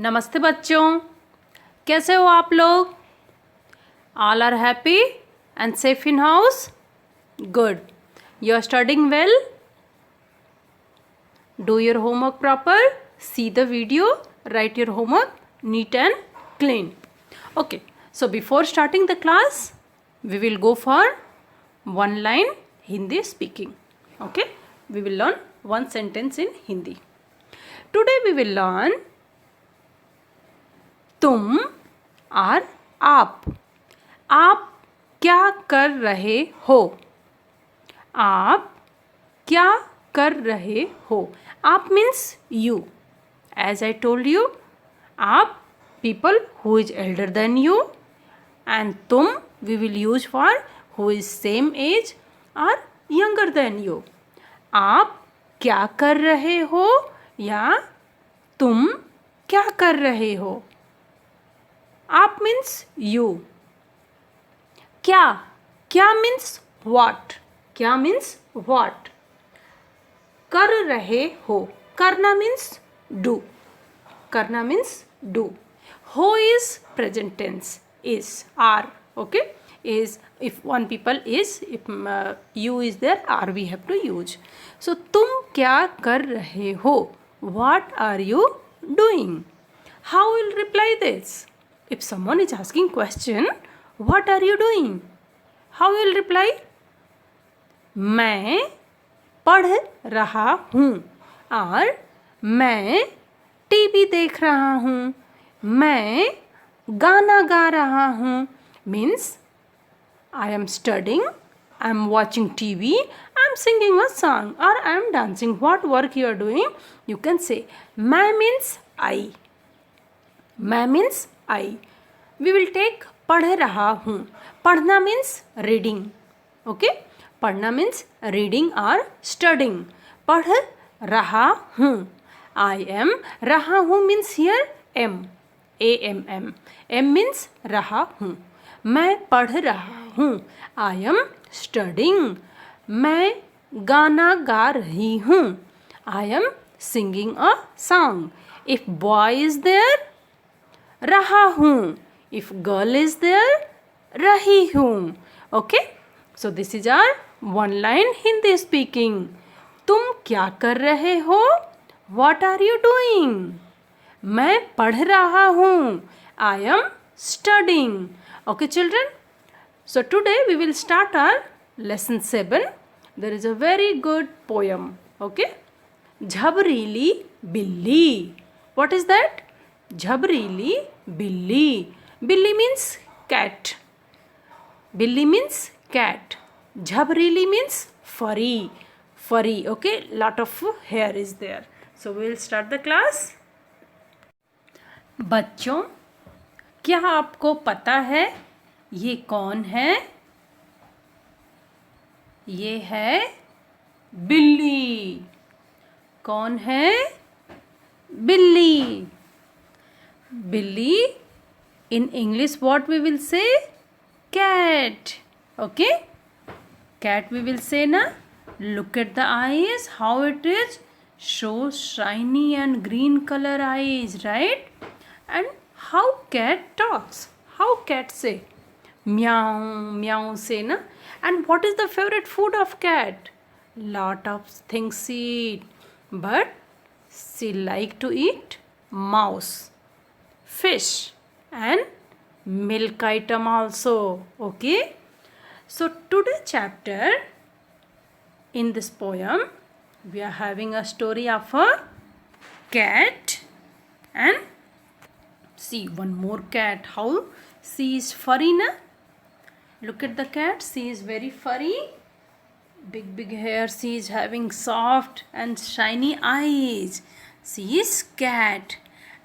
नमस्ते बच्चों, कैसे हो आप लोग? All are happy and safe in house? Good. You are studying well? Do your homework proper. See the video. Write your homework neat and clean. Okay. So before starting the class, we will go for one line Hindi speaking. Okay. We will learn one sentence in Hindi. Today we will learn तुम और आप. आप क्या कर रहे हो? आप क्या कर रहे हो? आप means you. As I told you, आप people who is elder than you, and तुम we will use for who is same age or younger than you. आप क्या कर रहे हो या तुम क्या कर रहे हो? आप means you. क्या means what. क्या means what. कर रहे हो. करना means do. करना means do. हो is present tense. Is, are. Okay. Is, if one people is, if you is there, are we have to use. So तुम क्या कर रहे हो? What are you doing? How will reply this? If someone is asking question, what are you doing? How will reply? मैं पढ़ रहा हूँ और मैं टीवी देख रहा हूँ. मैं गाना गा रहा हूँ. Means I am studying, I am watching TV, I am singing a song or I am dancing. What work you are doing? You can say मैं means I. मैं means I. We will take पढ़ रहा हूँ. पढ़ना means reading. Okay? पढ़ना means reading or studying. पढ़ रहा हूँ. I am. रहा हूँ means here am. A-M-M. M means रहा हूँ. मैं पढ़ रहा हूँ. I am studying. मैं गाना गा रही हूँ. I am singing a song. If boy is there, रहा हूँ. If girl is there, रही हूँ. Okay? So this is our one line Hindi speaking. तुम क्या कर रहे हो? What are you doing? मैं पढ़ रहा हूँ. I am studying. Okay children? So today we will start our lesson 7. There is a very good poem. Okay? झबरीली बिल्ली. What is that? झबरीली बिल्ली. Billy means cat. Billy means cat. Jhabreeli means furry. Furry, okay? Lot of hair is there. So we will start the class. बच्चों, क्या आपको पता है ये कौन है? ये है बिल्ली. कौन है? बिल्ली. बिल्ली. In English, what we will say? Cat. Okay? Cat we will say na? Look at the eyes. How it is? So shiny and green color eyes, right? And how cat talks? How cat say? Meow, meow say na? And what is the favorite food of cat? Lot of things she eat. But she like to eat mouse, fish, and milk item also. Okay? So today chapter, in this poem, we are having a story of a cat and see one more cat. How she is furry na? Look at the cat. She is very furry. Big hair. She is having soft and shiny eyes. She is cat.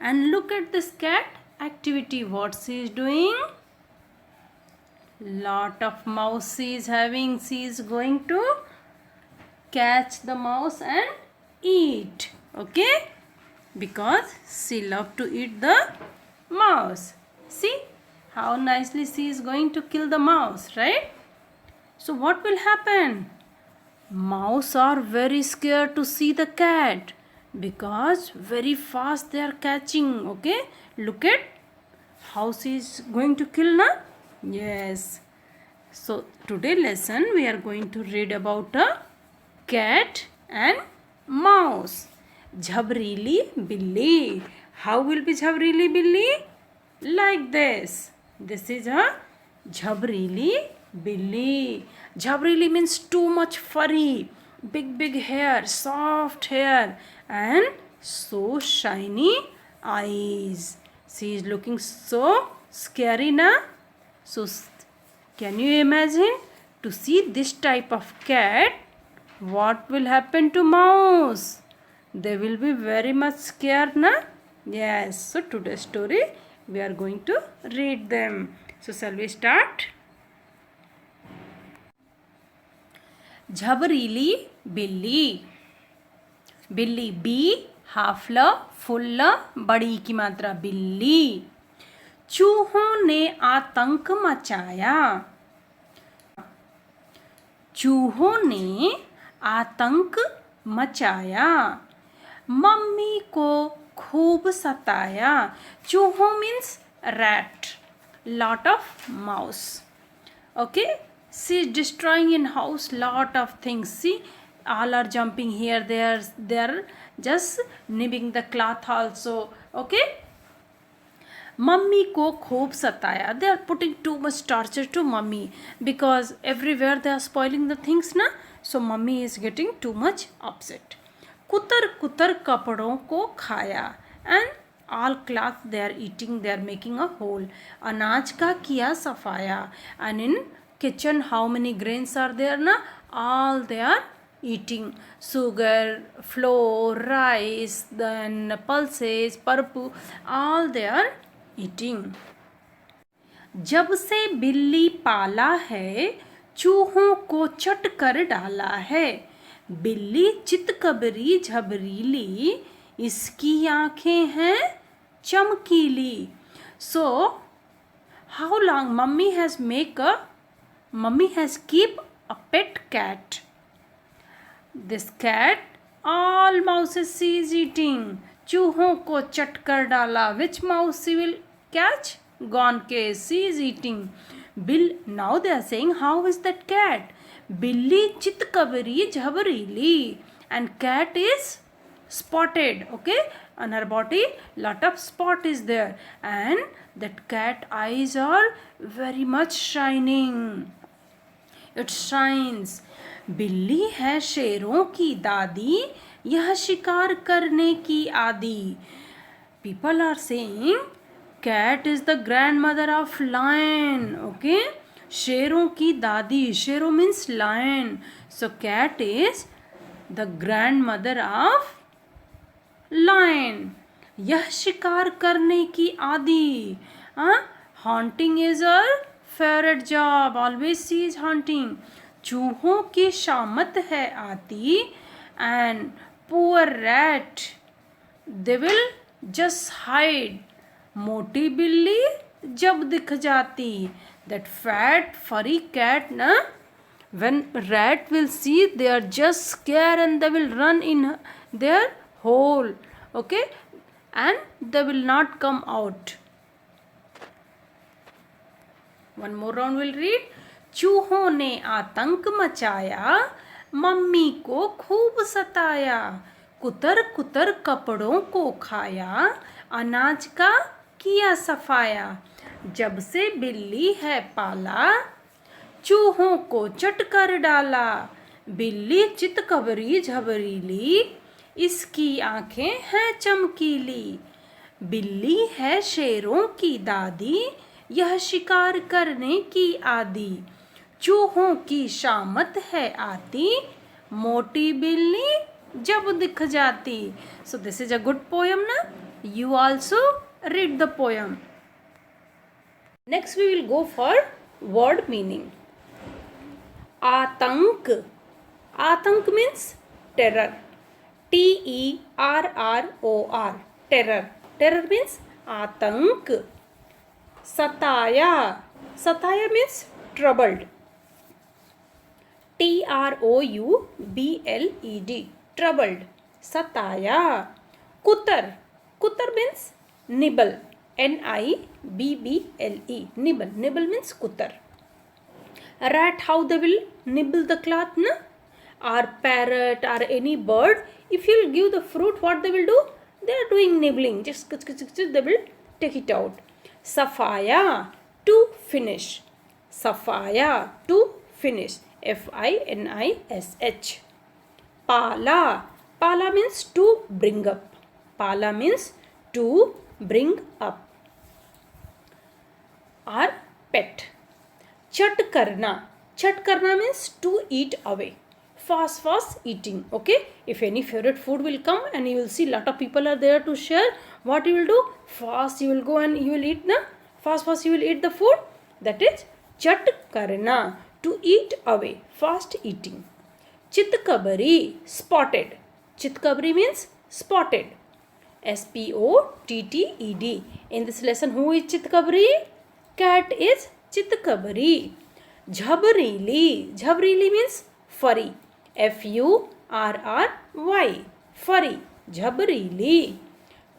And look at this cat activity. What she is doing? Lot of mouse she is having. She is going to catch the mouse and eat. Okay? Because she love to eat the mouse. See how nicely she is going to kill the mouse, right? So what will happen? Mouse are very scared to see the cat. because very fast they are catching. Okay, look at how she is going to kill na. Yes. So today lesson we are going to read about a cat and mouse. Jhabreeli Billi. How will be Jhabreeli Billi? Like this. This is a Jhabreeli Billi. Jhabreeli means too much furry, big hair, soft hair, and so shiny eyes. She is looking so scary na. So can you imagine to see this type of cat? What will happen to mouse? They will be very much scared na. Yes. So today's story we are going to read them. So shall we start? Jhabreeli Billi. बिल्ली be half ल full ल बड़ी की मात्रा बिल्ली. चूहों ने आतंक मचाया. चूहों ने आतंक मचाया. मम्मी को खूब सताया. चूहों means rat, lot of mouse. Okay, she is destroying in house lot of things. See, all are jumping here, they are just nibbing the cloth also. Okay, mummy ko khoob sataya. They are putting too much torture to mummy because everywhere they are spoiling the things na. So mummy is getting too much upset. कुतर कुतर कपड़ों को खाया. And all cloth they are eating, they are making a hole. अनाज का किया सफाया. And in kitchen how many grains are there na? All they are eating. Sugar, flour, rice, then pulses, parpu, all they are eating. जब से बिल्ली पाला है चूहों को चट कर डाला है. बिल्ली चितकबरी झबरीली, इसकी आंखें हैं चमकीली. So how long mummy has keep a pet cat. This cat all mouses she is eating. चूहों को चट कर डाला. Which mouse she will catch? Gone case. She is eating. Now they are saying how is that cat? Billi chitkabari jhabreeli, and cat is spotted. Okay, on her body lot of spot is there, and that cat eyes are very much shining. It shines. बिल्ली है शेरों की दादी, यह शिकार करने की आदी. People are saying cat is the grandmother of lion. Okay, शेरों की दादी. शेरों means lion. So cat is the grandmother of lion. यह शिकार करने की आदी. Hunting is her favorite job. Always she is hunting. चूहों की शामत है आती. And poor rat, they will just hide. मोटी बिल्ली जब दिख जाती. That fat furry cat na, when rat will see, they are just scared and they will run in their hole. Okay, and they will not come out. One more round we'll read. चूहों ने आतंक मचाया, mummy को खूब सताया. कुतर कुतर कपड़ों को खाया, अनाज का किया सफाया. जब से बिल्ली है पाला, चूहों को चट कर डाला. बिल्ली चितकबरी झबरीली, इसकी आंखें हैं चमकीली. बिल्ली है शेरों की दादी, यह शिकार करने की आदी. चूहों की शामत है आती, मोटी बिल्ली जब दिख जाती. So this is a good poem na. You also read the poem. Next we will go for word meaning. आतंक. आतंक means terror. TERROR. Terror. Terror means आतंक. सताया. सताया means troubled. TROUBLED. Troubled. सताया. कुतर. Kutar means nibble. Nibble. Nibble. Nibble means kutar. A rat, how they will nibble the cloth, na? Or parrot or any bird, if you'll give the fruit, what they will do? They are doing nibbling. Just they will take it out. Safaya, to finish. Safaya, to finish. Finish. Pala. Pala means to bring up. Pala means to bring up. Or pet. Chat karna. Chat karna means to eat away. Fast eating. Okay. If any favorite food will come and you will see lot of people are there to share, what you will do? Fast you will go and you will eat, na? Fast you will eat the food. That is chat karna. To eat away. Fast eating. Chitkabari. Spotted. Chitkabari means spotted. Spotted. In this lesson, who is Chitkabari? Cat is Chitkabari. Jhabrili. Jhabrili means furry. Furry. Furry. Jhabrili.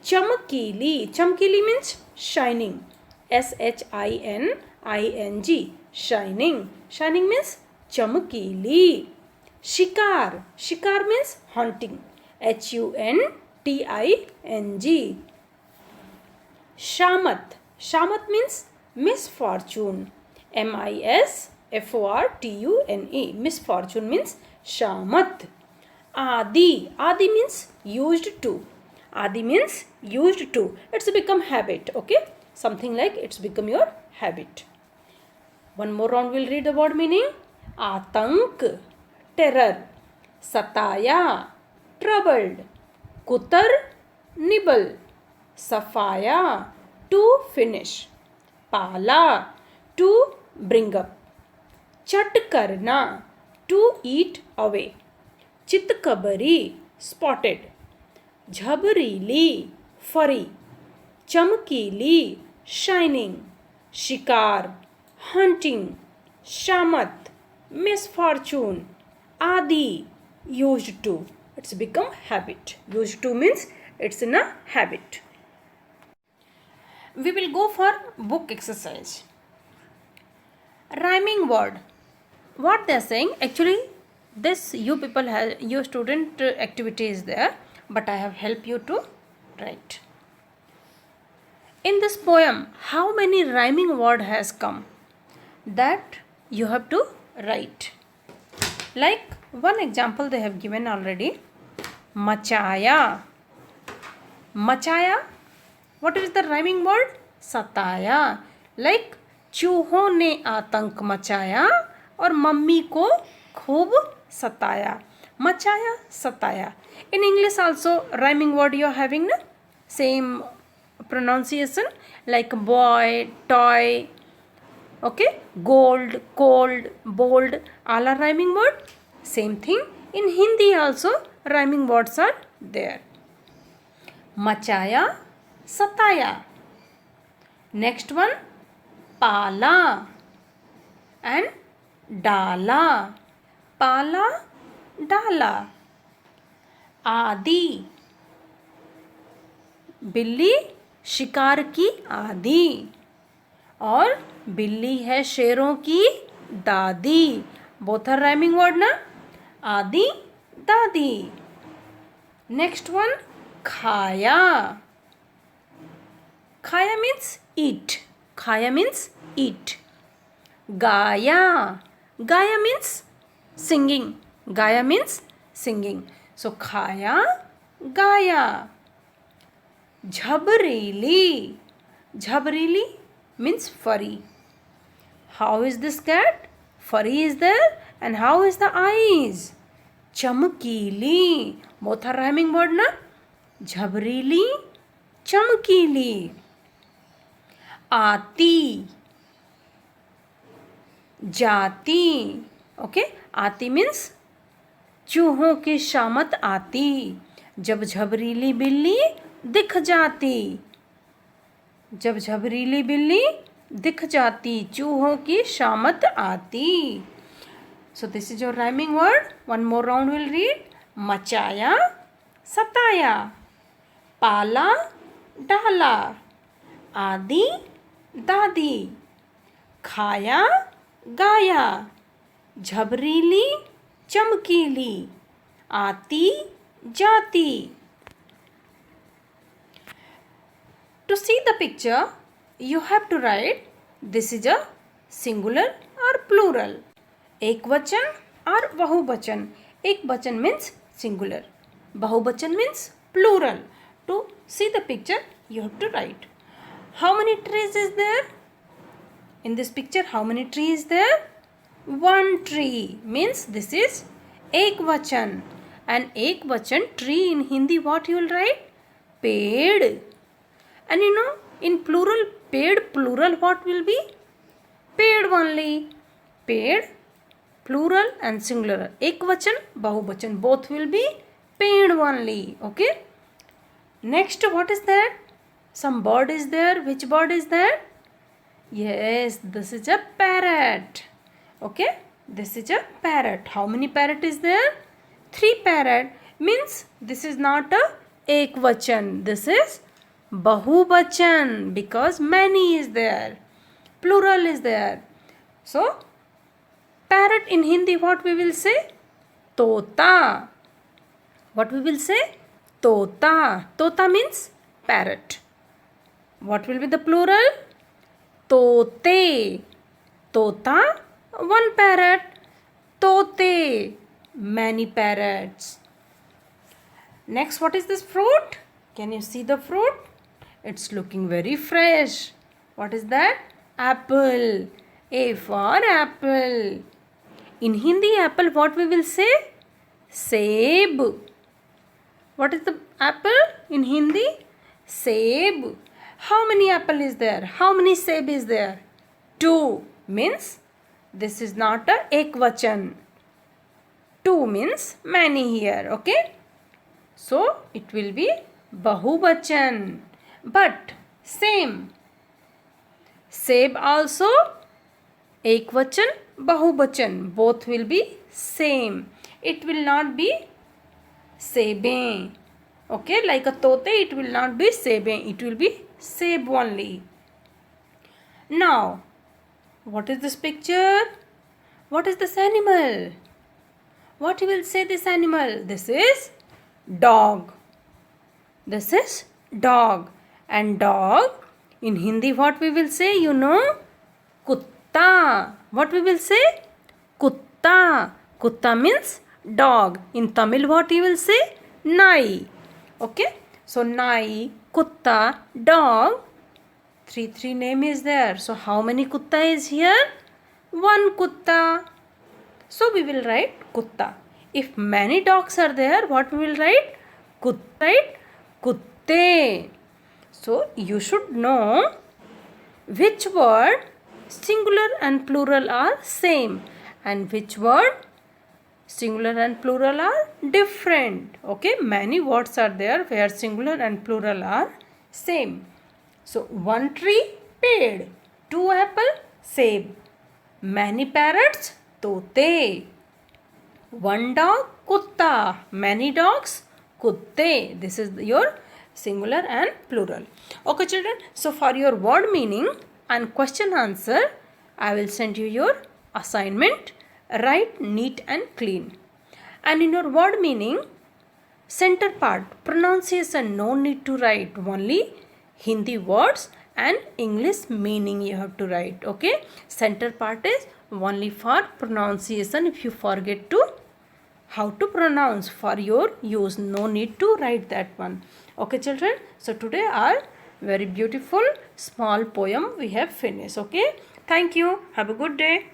Chamkili. Chamkili means shining. Shining. Shining. Shining means chamkili. Shikar. Shikar means hunting. Hunting. Shamat. Shamat means misfortune. Misfortune. Misfortune means shamat. Adi. Adi means used to. Adi means used to. It's become habit. Okay. Something like it's become your habit. One more round we'll read the word meaning. Atank. Terror. Sataya. Troubled. Kutar. Nibble. Safaya. To finish. Pala. To bring up. Chat karna. To eat away. Chitkabari. Spotted. Jhabrili. Furry. Chamkili. Shining. Shikar. Hunting. Shamat. Misfortune. Adi. Used to. It's become habit. Used to means it's in a habit. We will go for book exercise. Rhyming word. What they are saying, actually this you people have, your student activity is there, but I have helped you to write. In this poem, how many rhyming word has come? That you have to write. Like one example they have given already. Machaya. Machaya. What is the rhyming word? Sataya. Like चूहों ने आतंक मचाया और mummy को खूब सताया. Machaya, sataya. In English also rhyming word you are having, na? Same pronunciation like boy, toy, okay, gold, cold, bold, all are rhyming word. Same thing in Hindi also rhyming words are there. Machaya, sataya. Next one, pala and dala. Pala, dala. आदि. बिल्ली शिकार की आदि और बिल्ली है शेरों की दादी. बोथ आर राइमिंग वर्ड ना. आदि, दादी. नेक्स्ट वन, खाया. खाया मीन्स ईट. खाया मीन्स ईट. गाया. गाया मीन्स सिंगिंग. गाया means singing. So khaya, gaya. Jhabrili. Jhabrili means furry. How is this cat? Furry is there. And how is the eyes? Chamkili. Both are rhyming word, na? Jhabrili, chamkili. Aati. Jati. Okay. Aati means चूहों की शामत आती. जब झबरीली बिल्ली दिख जाती. जब झबरीली बिल्ली दिख जाती चूहों की शामत आती. So this is your rhyming word. One more round we'll read. Machaya, सताया, पाला डाला, आदी दादी, खाया गाया, झबरीली चमकीली, आती जाती. To see the picture, you have to write this is a singular or plural. Ekvachan or bahubachan. Ekvachan means singular. Bahubachan means plural. To see the picture, you have to write. How many trees is there? In this picture, how many trees is there? One tree means this is ekvachan. And ekvachan tree in Hindi, what you will write? Ped. And you know, in plural, paid plural, what will be? Paid only. Paid, plural and singular. Ekvachan, bahubachan, both will be paid only. Okay. Next, what is that? Some bird is there. Which bird is that? Yes, this is a parrot. Okay. This is a parrot. How many parrot is there? 3 parrot. Means this is not a ekvachan. This is bahubachan because many is there, plural is there. So parrot in Hindi, what we will say? Tota. What we will say? Tota. Tota means parrot. What will be the plural? Tote. Tota, one parrot. Tote, many parrots. Next, what is this fruit? Can you see the fruit? It's looking very fresh. What is that? Apple. A for apple. In Hindi, apple, what we will say? Seb. What is the apple in Hindi? Seb. How many apple is there? How many seb is there? 2 means this is not a ekvachan. 2 means many here. Okay. So it will be bahubachan. But same. Seb also ekvachan, bahubachan. Both will be same. It will not be sebe. Okay, like a tote, it will not be sebe. It will be seb only. Now, what is this picture? What is this animal? What you will say this animal? This is dog. This is dog. And dog, in Hindi, what we will say? You know? Kutta. What we will say? Kutta. Kutta means dog. In Tamil, what you will say? Nai. Okay? So, nai, kutta, dog. 3 name is there. So, how many kutta is here? 1 kutta. So, we will write kutta. If many dogs are there, what we will write? Right? Kutte. So, you should know which word singular and plural are same and which word singular and plural are different. Okay, many words are there where singular and plural are same. So, 1 tree, ped. 2 apple, seb. Many parrots, tote. 1 dog, kutta. Many dogs, kutte. This is your singular and plural. Okay children, so for your word meaning and question answer, I will send you your assignment. Write neat and clean. And in your word meaning, center part, pronunciation, no need to write. Only Hindi words and English meaning you have to write. Okay, center part is only for pronunciation. If you forget to how to pronounce for your use, no need to write that one. Okay children, so today our very beautiful small poem we have finished. Okay, thank you, have a good day.